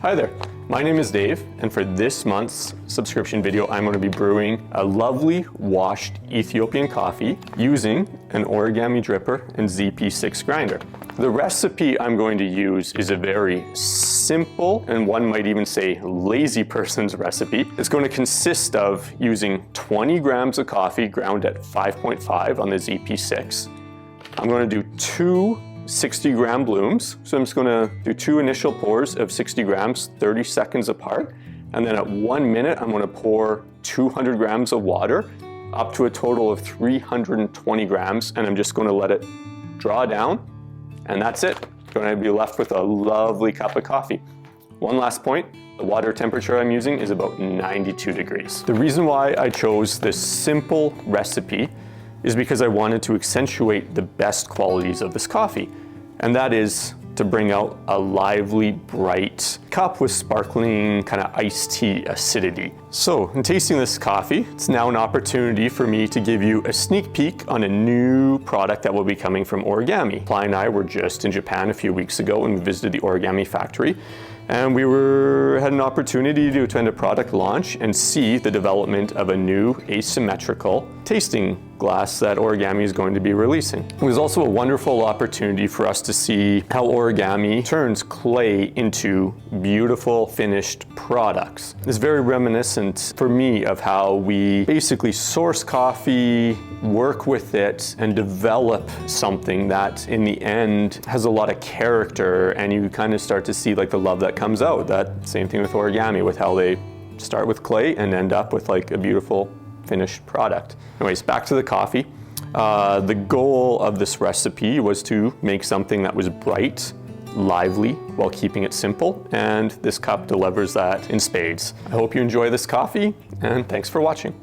Hi there, my name is Dave, and for this month's subscription video, I'm going to be brewing a lovely washed Ethiopian coffee using an Origami dripper and ZP6 grinder. The recipe I'm going to use is a very simple, and one might even say lazy person's recipe. It's going to consist of using 20 grams of coffee ground at 5.5 on the ZP6. I'm going to do two 60-gram blooms. So I'm just going to do two initial pours of 60 grams, 30 seconds apart. And then at 1 minute, I'm going to pour 200 grams of water up to a total of 320 grams. And I'm just going to let it draw down. And that's it. Going to be left with a lovely cup of coffee. One last point, the water temperature I'm using is about 92 degrees. The reason why I chose this simple recipe is because I wanted to accentuate the best qualities of this coffee. And that is to bring out a lively, bright cup with sparkling kind of iced tea acidity. So in tasting this coffee, it's now an opportunity for me to give you a sneak peek on a new product that will be coming from Origami. Ply and I were just in Japan a few weeks ago and we visited the Origami factory. And we had an opportunity to attend a product launch and see the development of a new asymmetrical tasting glass that Origami is going to be releasing. It was also a wonderful opportunity for us to see how Origami turns clay into beautiful finished products. It's very reminiscent for me of how we basically source coffee, work with it, and develop something that in the end has a lot of character, and you kind of start to see like the love that comes out. That same thing with Origami, with how they start with clay and end up with like a beautiful finished product. Anyways, back to the coffee. The goal of this recipe was to make something that was bright, lively, while keeping it simple, and this cup delivers that in spades. I hope you enjoy this coffee, and thanks for watching.